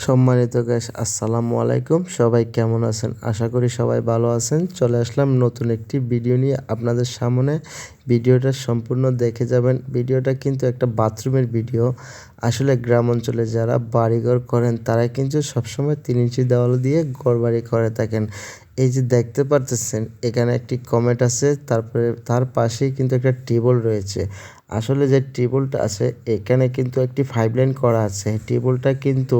সম্মানিত গাইস, আসসালামু আলাইকুম। সবাই কেমন আছেন? আশা করি সবাই ভালো আছেন। চলে আসলাম নতুন একটি ভিডিও নিয়ে আপনাদের সামনে। ভিডিওটা সম্পূর্ণ দেখে যাবেন। ভিডিওটা কিন্তু একটা বাথরুমের ভিডিও। আসলে গ্রাম অঞ্চলে যারা বাড়িঘর করেন তারা কিন্তু সবসময় 3 ইঞ্চি দেওয়াল দিয়ে ঘরবাড়ি করে থাকেন। এই যে দেখতে পারতেছেন এখানে একটি কমেট আছে, তারপরে তার পাশেই কিন্তু একটা টেবল রয়েছে। আসলে যে টেবলটা আছে এখানে কিন্তু একটি 5 লাইন করা আছে। টেবলটা কিন্তু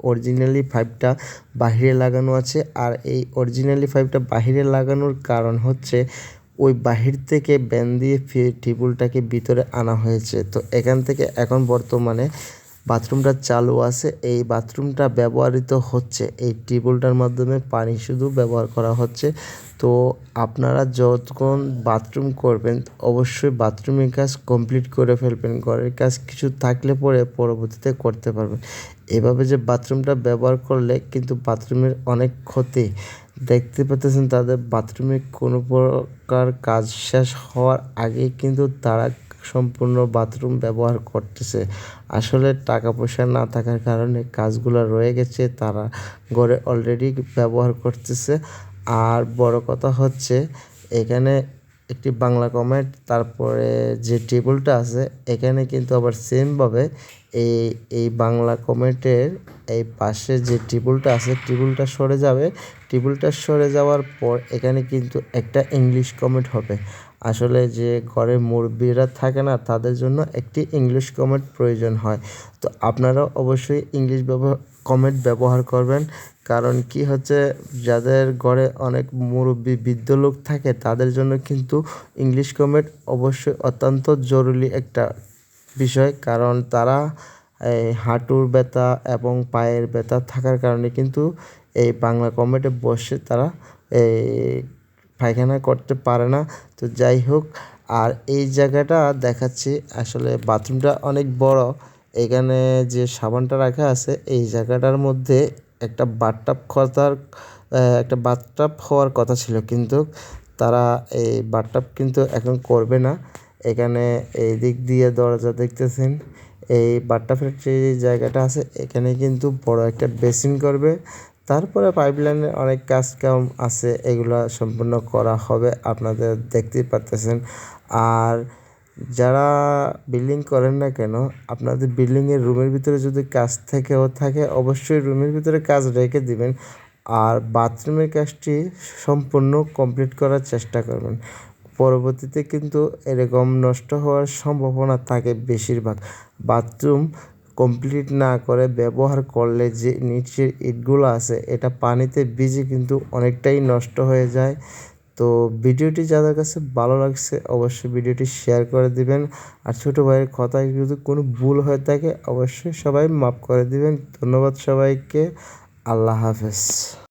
অরিজিনালি পাইপটা বাহিরে লাগানো আছে, আর এই অরিজিনালি পাইপটা বাহিরে লাগানোর কারণ হচ্ছে ওই বাহির থেকে ব্যান দিয়ে টিউবওয়েলটাকে ভিতরে আনা হয়েছে। তো এখান থেকে এখন বর্তমানে বাথরুমটা চালু আছে, এই বাথরুমটা ব্যবহৃত হচ্ছে, এই টিউবওয়েলটার মাধ্যমে পানি শুধু ব্যবহার করা হচ্ছে। তো আপনারা যতক্ষণ বাথরুম করবেন অবশ্যই বাথরুমের কাজ কমপ্লিট করে ফেলবেন। ঘরের কাজ কিছু থাকলে পরে পরবর্তীতে করতে পারবেন। এভাবে যে বাথরুমটা ব্যবহার করলে কিন্তু বাথরুমের অনেক ক্ষতি। দেখতে পাচ্ছেন তাদের বাথরুমে কোনো প্রকার কাজ শেষ হওয়ার আগেই কিন্তু তারা সম্পূর্ণ বাথরুম ব্যবহার করতেছে। আসলে টাকা পয়সা না থাকার কারণে কাজগুলো রয়ে গেছে, তারা ঘরে অলরেডি ব্যবহার করতেছে। আর বড় কথা হচ্ছে এখানে একটি বাংলা কমেন্ট, তারপরে যে টেবলটা আছে এখানে কিন্তু আবার সেমভাবে এই এই বাংলা কমেন্টের এই পাশে যে টেবলটা আছে টেবলটা সরে যাবে। টেবলটা সরে যাওয়ার পর এখানে কিন্তু একটা ইংলিশ কমেন্ট হবে। আসলে যে ঘরে মুরব্বীরা থাকে না তাদের জন্য একটি ইংলিশ কমেন্ট প্রয়োজন হয়। তো আপনারা অবশ্যই ইংলিশ কমেন্ট ব্যবহার করবেন। কারণ কি হচ্ছে, যাদের ঘরে অনেক মুরব্বী বৃদ্ধ লোক থাকে তাদের জন্য কিন্তু ইংলিশ কমেন্ট অবশ্যই অত্যন্ত জরুরি একটা বিষয়। কারণ তারা এই হাঁটুর ব্যথা এবং পায়ের ব্যথা থাকার কারণে কিন্তু এই বাংলা কমেন্টে বসে তারা এই পায়খানা করতে পারে না। তো যাই হোক, আর এই জায়গাটা দেখাচ্ছি, আসলে বাথরুমটা অনেক বড়। এখানে যে সাবানটা রাখা আছে এই জায়গাটার মধ্যে একটা বাথটাব হওয়ার কথা ছিল, কিন্তু তারা এই বাথটাব কিন্তু এখন করবে না। এখানে এই দিক দিয়ে দরজা দেখতেছেন, এই বাথটাবের যে জায়গাটা আছে এখানে কিন্তু বড় একটা বেসিন করবে। তারপরে পাইপলাইনের অনেক কাজ কাম আছে, এগুলো সম্পূর্ণ করা হবে, আপনাদের দেখতেই পারতেছেন। আর যারা বিল্ডিং করেন না কেন, আপনাদের বিল্ডিংয়ের রুমের ভিতরে যদি কাজ থাকে অবশ্যই রুমের ভিতরে কাজ রেখে দিবেন। আর বাথরুমের কাজটি সম্পূর্ণ কমপ্লিট করার চেষ্টা করবেন। পরবর্তীতে কিন্তু এরকম নষ্ট হওয়ার সম্ভাবনা থাকে বেশিরভাগ। বাথরুম কমপ্লিট না করে ব্যবহার করলে যে নিচের ইটগুলো আছে এটা পানিতে ভিজে কিন্তু অনেকটাই নষ্ট হয়ে যায়। তো ভিডিওটি যাদের কাছে ভালো লাগছে অবশ্যই ভিডিওটি শেয়ার করে দিবেন। আর ছোটো ভাইয়ের কথায় যদি কোনো ভুল হয়ে থাকে অবশ্যই সবাই মাফ করে দিবেন। ধন্যবাদ সবাইকে। আল্লাহ হাফেজ।